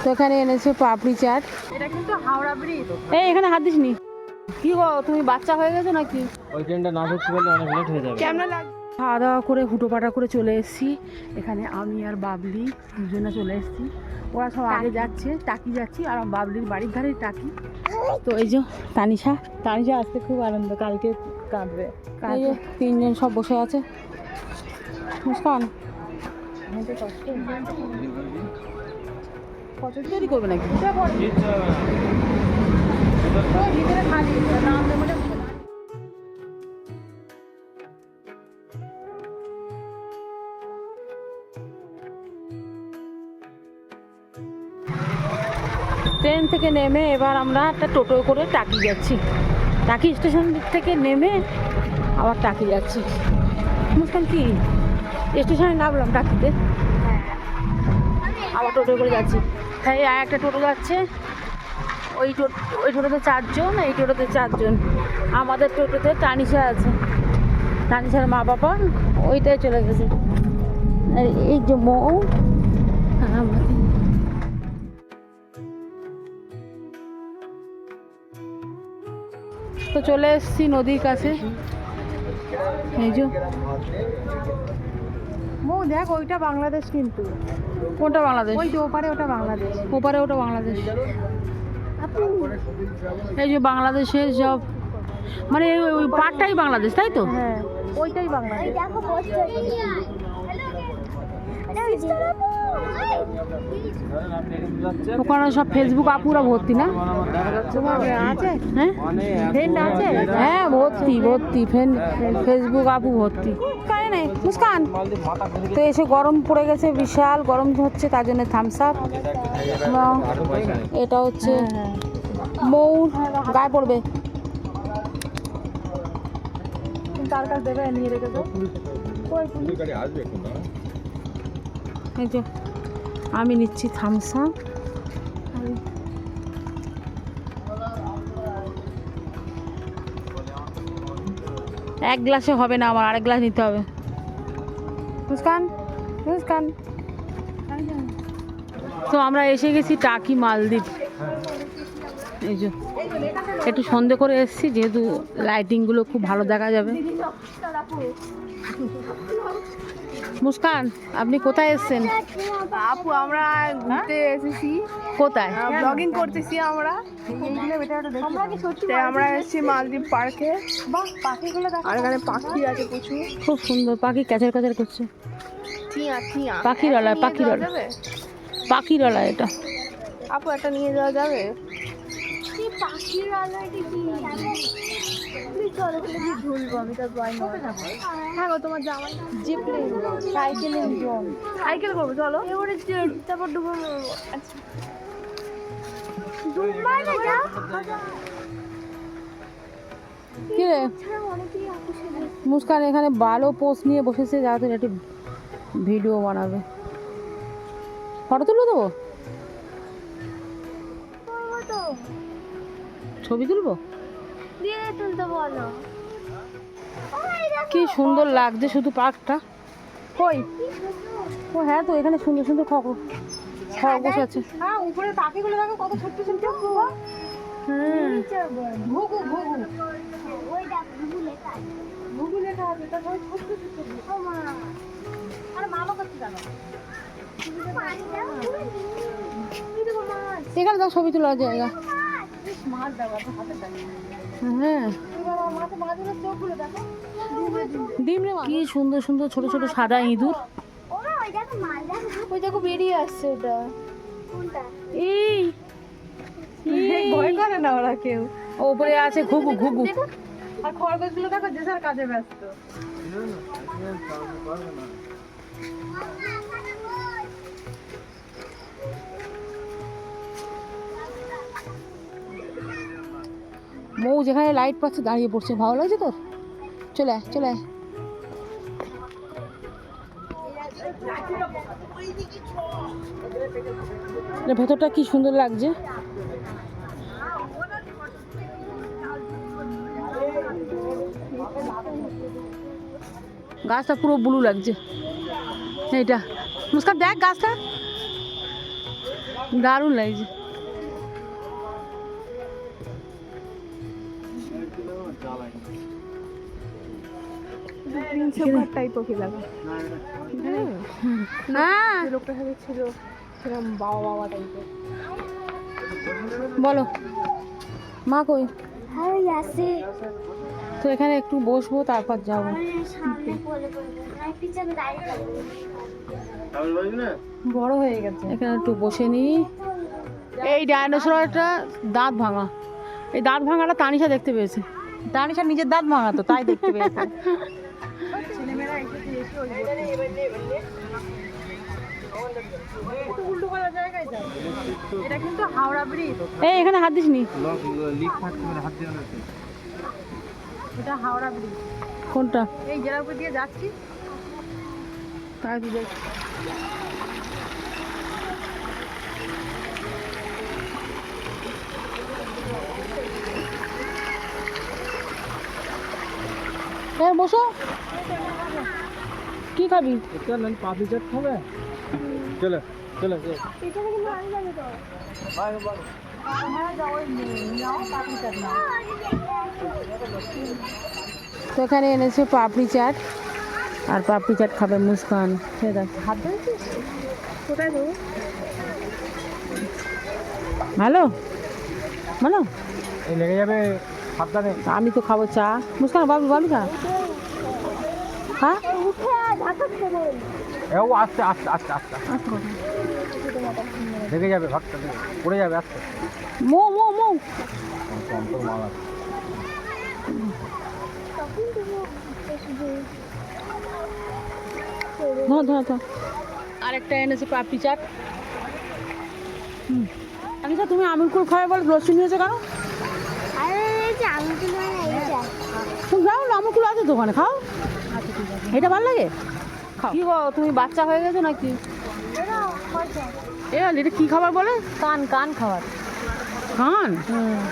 তো এখানে এনেছে পাপড়ি চাট। এটা কিন্তু হাওড়া ব্রিজ। এই এখানে হাত দিসনি। কি গো তুমি বাচ্চা হয়ে গেছো নাকি? ওই ট্রেনটা না ধরতে পারলে অনেক লেট হয়ে যাবে। কেমন লাগে? খাওয়া দাওয়া করে হুটোপাটা করে চলে এসেছি। এখানে আমি আর বাবলি দুজনে চলে এসেছি। ওরা সব আগে যাচ্ছে, টাকি যাচ্ছি, আর বাবলির বাড়ির ধারেই টাকি। তো এই যে তানিশা আসতে খুব আনন্দ, কালকে কাঁদবে। এই যে তিনজন সব বসে আছে। মুস্কান কত তৈরি করবে নাকি? ট্রেন থেকে নেমে এবার আমরা একটা টোটো করে টাকি যাচ্ছি। টাকি স্টেশন থেকে নেমে আবার টাকি যাচ্ছি। মুস্কান কি স্টেশনে নামলাম টাকিতে, আবার টোটো করে যাচ্ছি। হ্যাঁ আর একটা টোটো যাচ্ছে, ওই টোটোতে 4 জন, এই টোটোতে 4 জন। আমাদের টোটোতে তানিশা আছে, তানিশার মা বাবা ওইটাই চলে গেছে। আর এই যে মৌ আমাদের। তো চলে এসেছি নদীর কাছে। এই যে মৌ দেখ, ওইটা বাংলাদেশ কিন্তু। কোনটা বাংলাদেশ? ওই যে ওপারে ওটা বাংলাদেশ। ওপারে ওটা বাংলাদেশ। এই যে বাংলাদেশের সব মানে ওই পাটটাই বাংলাদেশ, তাই তো? হ্যাঁ ওইটাই বাংলাদেশ। ওখানে সব ফেসবুক আপুরা ভর্তি না? আছে? হ্যাঁ ফ্রেন্ড আছে? হ্যাঁ ভর্তি ফেসবুক আপু ভর্তি। কারে নাই মুস্কান। তো এসে গরম পড়ে গেছে, বিশাল গরম হচ্ছে, তার জন্য থামস আপ। এটা হচ্ছে মৌর গায়ে পড়বে। তার কাছে দেবে, নিয়ে রেখে দাও। এই যে আমি নিচ্ছি থামস আপ। এক গ্লাসে হবে না, আমার আরেক গ্লাস নিতে হবে। মুস্কান তো আমরা এসে গেছি টাকি মালদ্বীপ। এই যে একটু সন্ধে করে এসেছি, যেহেতু লাইটিংগুলো খুব ভালো দেখা যাবে। মুস্কান আপনি কোথায় এসেছেন? আপু আমরা ঘুরতে এসেছি। কোথায়? ব্লগিং করতেছি আমরা। আমরা এসেছি মালদ্বীপ পার্কে। আর এখানে পাখি আছে প্রচুর, খুব সুন্দর পাখি ক্যাচার ক্যাচার করছে। টিয়া পাখিরালা এটা। আপু একটা নিয়ে যাওয়া যাবে? হ্যাঁ গো, তোমার জামাই জিপ সাইকেল করবো, চলো। তারপর ডুবো। কি রে মুস্কান এখানে ভালো পোস্ট নিয়ে বসেছে, যাতে একটি ভিডিও বানাবে। ফটো তুলে দেবো, ছবি তুলবো। কি সুন্দর লাগছে শুধু পার্কটা। কই? ও হ্যাঁ, তো এখানে সুন্দর সুন্দর খরগোশ আছে। হ্যাঁ উপরে পাখিগুলো দেখো কত ছোট্ট ছোট্ট। ঘুঘু লেখা আছে, তারপরে ছোট্ট ছোট্ট। আর মামা করতে যাবে এখানে তো ছবি তোলার জায়গা। হ্যাঁ কি সুন্দর সুন্দর ছোট ছোট সাদা ইঁদুর। ওই দেখো বেরিয়ে আসছে ওটা। এই ভয় করে না ওরা কেউ। ওপরে আছে ঘুঘু। আর খরগোশগুলো দেখো যে যার কাজে ব্যস্ত। মৌ যেখানে লাইট পাচ্ছে দাঁড়িয়ে পড়ছে। ভালো লাগছে তোর? চলে আয়। ভেতরটা কি সুন্দর লাগছে। গাছটা পুরো ব্লু লাগছে। এইটা মুস্কান দেখ গাছটা, দারুণ লাগছে। টাইপ ওকে লাগে হ্যাঁ লোকটার সাথে ছিল সেরকম বাবা বাবা টাইপের। বলো মা কই? হ্যাঁ আসে তো এখানে একটু বসবো তারপর যাবো। সামনে বলে পিছনে দাঁড়িয়ে বড় হয়ে গেছে, এখানে একটু বসে নি। এই ডাইনোসরটা দাঁত ভাঙা, এই দাঁত ভাঙাটা তানিশা দেখতে পেয়েছে। তানিশা নিজের দাঁত ভাঙা তো তাই দেখতে পেয়েছে। ছেলেমেয়েরা এসে এসে উল্টো করা জায়গায় যায়। এটা কিন্তু হাওড়া ব্রিজ, এই এখানে হাত দিসনি। এটা হাওড়া ব্রিজ। কোনটা? এই জেলার উপর দিয়ে যাচ্ছি। তাই তো দেখ। হ্যাঁ বসো, কি খাবি? চলেন পাপড়ি চাট খাবে? চলো চলো চলো। এখানে কিন্তু আমি যাবে তো। তো এখানে এনেছে পাপড়ি চাট, আর পাপড়ি চাট খাবে মুস্কান। সে দেখ হাত ধরেছিস। কোথায় দেবো? ভালো ভালো। এই লেগে যাবে সাবধানে। আমি তো খাবো চা। মুস্কান বাবু বাবু খা। হ্যাঁ উঠে ঢাকা দেবো। এও আস্তে আস্তে আস্তে আস্তে লেগে যাবে, ভাগটা পড়ে যাবে আস্তে। মো মো মো ধর ধর ধর। আরেকটা এনেছে পাপড়ি চাট। আচ্ছা তুমি আমির কুল খাবে বলে লস্যি নিয়েছো কেন? আরে এই যে আমি তো না এইটা। তুমি যাও না, আমির কুল আছে দোকানে, খাও। এটা ভালো লাগে, খাও। কি গো তুমি বাচ্চা হয়ে গেছো নাকি? এটা কি খাবার বলে? কান কান খাবার, কান?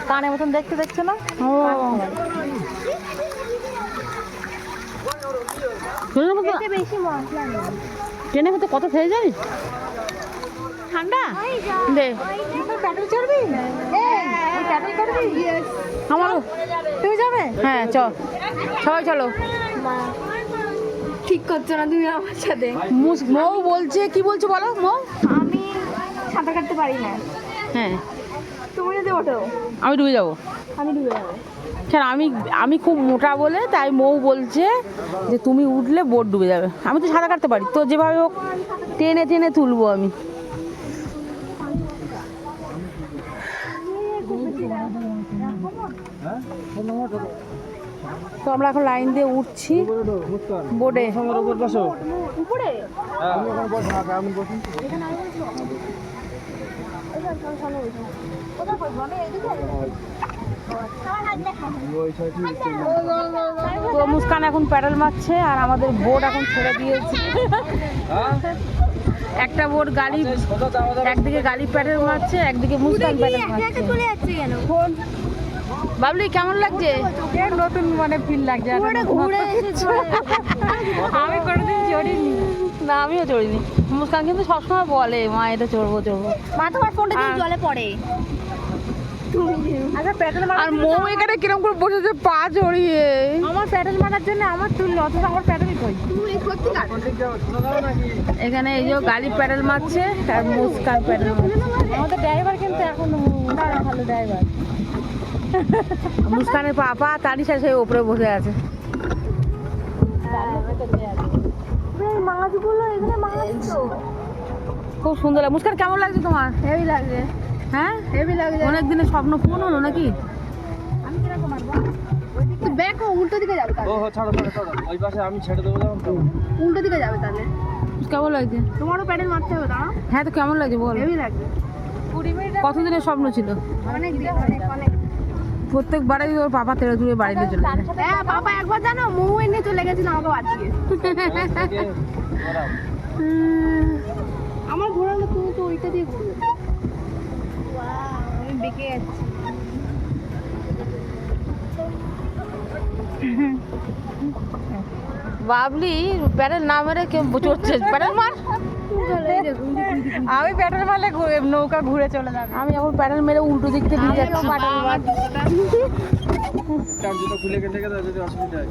কানের মতন দেখতে দেখছো না? ও ট্রেনের মতো, এতে বেশি মশলা নেই। ট্রেনের মতো কত খেয়ে জানিস? ঠান্ডা দে প্যাডেল চড়বি? এই প্যাডেল করবি? আমারও। তুমি যাবে? হ্যাঁ চল সবাই চলো। ঠিক করছো না তুমি আমার সাথে। মৌ বলছে, কি বলছো বলো মৌ? আমি সাঁতার কাটতে পারি না। হ্যাঁ তুমি যদি ওঠো আমি ডুবে যাবো। আমি ডুবে যাবো। স্যার আমি খুব মোটা বলে তাই মৌ বলছে যে তুমি উঠলে বোট ডুবে যাবে। আমি তো সাঁতার কাটতে পারি, তো যেভাবে হোক টেনে টেনে তুলবো আমি। তো আমরা এখন লাইন দিয়ে উঠছি বোটে। উপর বসো। উপরে আমি এখন বসে না, আমি বসুন। তো মুস্কান এখন প্যাডেল মারছে আর আমাদের বোট এখন ছেড়ে দিয়েছে। একটা বোট গাড়ি একদিকে গাড়ি প্যাডেল মারছে, একদিকে মুস্কান প্যাডেল মারছে। চলে যাচ্ছে কেন? বাবলি কেমন লাগছে? নতুন মানে ফিল লাগছে। আর ঘুরে এসেছো। আমি কোনোদিন চড়িনি। না আমিও চড়িনি। মুস্কান কিন্তু সবসময় বলে মা এটা চড়বো চড়বো। মা তোমার ফোনটা দিয়ে জলে পড়ে। আচ্ছা প্যাডেল আর মৌ এখানে কিরম করে বসেছে পা জড়িয়ে। আমার প্যাডেল মারার জন্য আমার চুল অথচ আমার প্যাডেল কই? তুমি সত্যি কাট। এখানে এই যে গাড়ি প্যাডেল মারছে আর মুস্কান প্যাডেল মারছে। আমাদের ড্রাইভার কিন্তু এখন ভালো ড্রাইভার। মুস্কানের পাপা তানিশা সেই ওপরে বসে আছে। মাছগুলো এখানে মাছ তো খুব সুন্দর লাগে। মুস্কান কেমন লাগছে তোমার? হেভি লাগছে। হ্যাঁ হেভি লাগছে। অনেক দিনের স্বপ্ন পূরণ হলো নাকি? আমি কিরকম মারবো? তো দেখো উল্টো দিকে যাবে ও তাহলে। ছাড়ো ছাড়ো ছাড়ো, ওই পাশে আমি ছেড়ে দেবো যখন তো। উল্টো দিকে যাবে তাহলে। কেমন লাগছে? তোমারও প্যাডেল মারতে হবে দাঁড়াও। হ্যাঁ তো কেমন লাগছে বল? হেভি লাগছে। কতদিনের স্বপ্ন ছিল? অনেক দিন অনেক। প্রত্যেকবারই ওর পাপা তেড়ে তুলে বাড়িতে চলে যায়। হ্যাঁ বাবা একবার জানো মৌ এনে চলে গেছিল আমাকে বাঁচিয়ে। আমার ঘোরানো তুমি তো ওইটা দিয়ে ঘুরবে। আমি বেঁকে যাচ্ছি। বাবলি প্যাডেল না মেরে কেউ চড়ছে। প্যাডেল মার। এই দেখুন আমি পেট্রোল মারলে নৌকা ঘুরে চলে যাবে। আমি এখন প্যাডেল মেরে উল্টো দিক থেকে দিয়ে যাচ্ছি। তার জুতো খুলে গেলে যদি অসুবিধা হয়।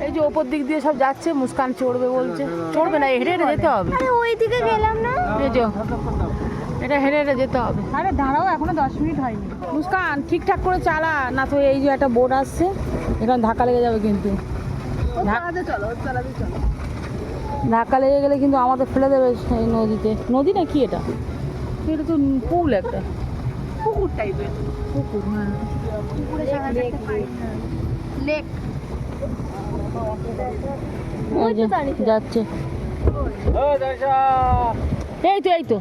এই যে ওপর দিক দিয়ে সব যাচ্ছে, মুস্কান চড়বে বলছে। চড়বে না, হেঁটে হেঁটে যেতে হবে। ওই দিকে গেলাম না। এই যে এটা হেঁটে হেঁটে যেতে হবে। আরে দাঁড়াও, এখনো 10 মিনিট হয়নি। মুস্কান ঠিকঠাক করে চালা, না তো এই যে একটা বোট আসছে, এখানে ধাক্কা লেগে যাবে কিন্তু। ধাক্কা লেগে গেলে কিন্তু আমাদের ফেলে দেবে এই নদীতে। নদী না কি এটা? এটা তো পুল একটা, পুকুর টাইপের। পুকুর, হ্যাঁ। লেক। এই যে যাচ্ছে। ও দাদা এই তো এই তো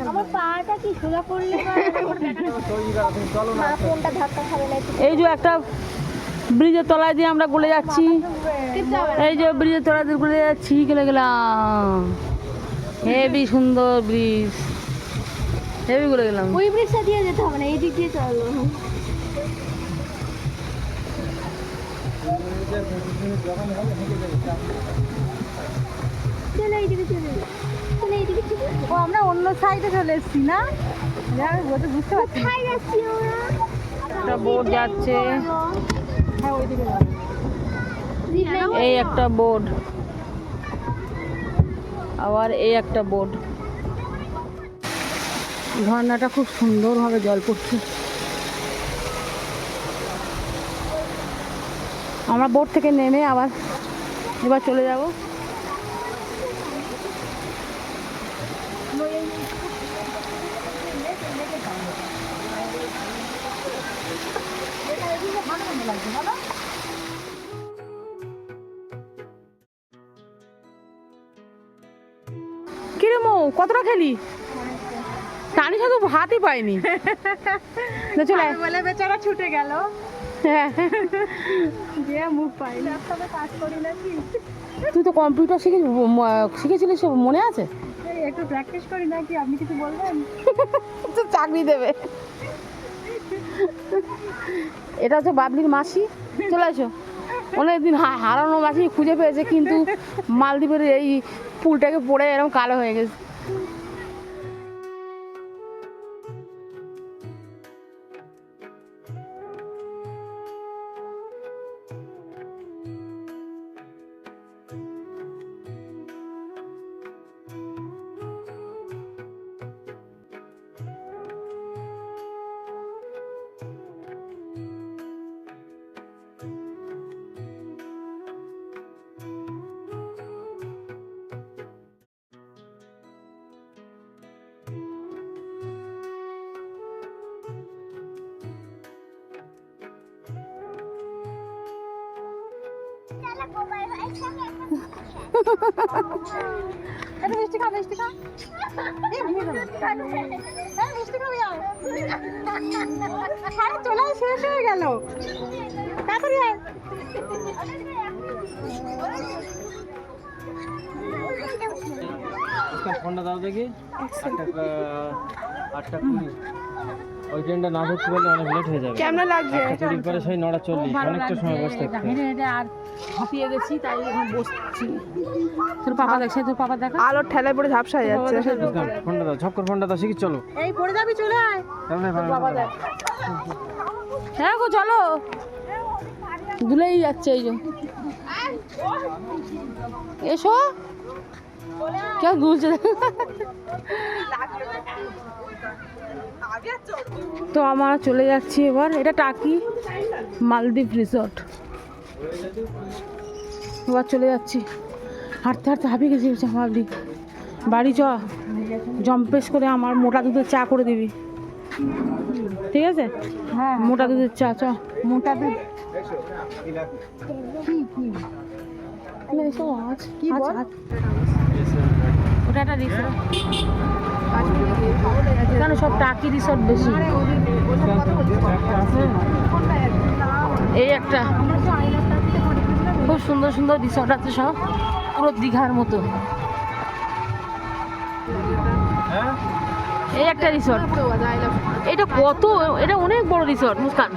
আমার পাটা কি সোজা করলে মা ফোনটা ধাক্কা খাবে না। এই যে একটা ব্রিজের তলায় দিয়ে আমরা গলে যাচ্ছি। এই যে ব্রিজের তলায় দিয়ে গলে যাচ্ছি, গেলে গেলাম। হেবি সুন্দর ব্রিজ, হেবি গলে গেলাম। ওই ব্রিজটা দিয়ে যেতে হবে না, এই দিক দিয়ে চলো। চলো এইদিকে চলে, চলো এইদিকে চলে। ও আমরা অন্য সাইডে চলে এসেছি না? আমি বুঝতে পারছি। কোথায় যাচ্ছি আমরা? একটা বোট যাচ্ছে, হ্যাঁ ওইদিকে যাবো। এই একটা বোট, আবার এই একটা বোট। ঝর্ণাটা খুব সুন্দরভাবে জল পড়ছে। আমরা বোট থেকে নেমে আবার এবার চলে যাব। কিরে মো, কতটা খেলি? টানিশা তো হাতই পাইনি। না চলে আয়। বলে বেচারা ছুটে গেল, হ্যাঁ। দিয়ে মুখ পাই। ল্যাপটপে কাজ করি নাকি? তুই তো কম্পিউটার শিখেছিলিস, সব মনে আছে? এই একটু প্র্যাকটিস করি নাকি? আপনি কিছু বলবেন? তো চাকরি দেবে। এটা হচ্ছে বাবলির মাসি, চলে আসো। অনেকদিন হারানো মাসি খুঁজে পেয়েছে, কিন্তু মালদ্বীপের এই পুলটাকে পড়ে এরকম কালো হয়ে গেছে। এটা মিষ্টি খা, মিষ্টি খা। এই ভেঙে যাবে। এই মিষ্টি খাবি আয়। আরে চলে আয়, শেষ হয়ে গেল। তাড়াতাড়ি আয়। ফোনটা দাও দেখি। 8টা 20। ওই ট্রেনটা না ধরতে পারলে অনেক লেট হয়ে যাবে। কেমন লাগছে? 8টা পরে সেই 9:40, অনেকটা সময় বসে থাকতে হবে। হেঁটে হেঁটে আর হাঁপিয়ে গেছি, তাই এখন বসছি। তোর পাপা দেখছে, তোর পাপা দেখা। আলোর ঠেলায় পড়ে ঝাপসা হয়ে যাচ্ছে। ফোনটা দাও, ঝপ করে ফোনটা দাও, শিখি চলো। এই পড়ে যাবি, চলে আয়। বাবা দেখ। হ্যাঁ গো চলো, দুলেই যাচ্ছে। এই যে এসো, কেউ দুলছে। তো আমরা চলে যাচ্ছি এবার। এটা টাকি মালদ্বীপ রিসর্ট। এবার চলে যাচ্ছি, হাঁটতে হাঁটতে হাঁপিয়ে গেছি। ভাবলি বাড়ি চ, জম্পেশ করে আমার মোটা দুধের চা করে দিবি, ঠিক আছে? হ্যাঁ, মোটা দুধের চা, চ। মোটা দুধ। কি বল? ওটা একটা রিসর্ট, এখানে সব টাকি রিসর্ট বেশি। এই একটা খুব সুন্দর সুন্দর রিসর্ট আছে, সব পুরো দীঘার মতো। এই একটা রিসর্ট, এটা কত, এটা অনেক বড় রিসর্ট মুস্কান।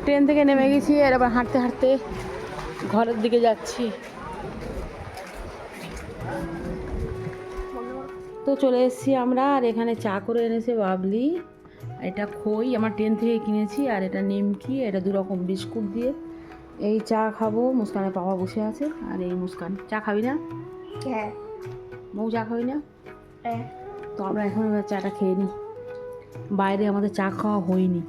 ট্রেন থেকে নেমে গেছি, আর আবার হাঁটতে হাঁটতে ঘরের দিকে যাচ্ছি। তো চলে এসেছি আমরা, আর এখানে চা করে এনেছে বাবলি। এটা খই আমার ট্রেন থেকে কিনেছি, আর এটা নিমকি, এটা 2 রকম বিস্কুট দিয়ে এই চা খাবো। মুস্কানের পাপা বসে আছে, আর এই মুস্কান। চা খাবি না? হ্যাঁ বউ চা খাবি না? হ্যাঁ। তো আমরা এখন এবার চাটা খেয়ে নিই, বাইরে আমাদের চা খাওয়া হয়নি।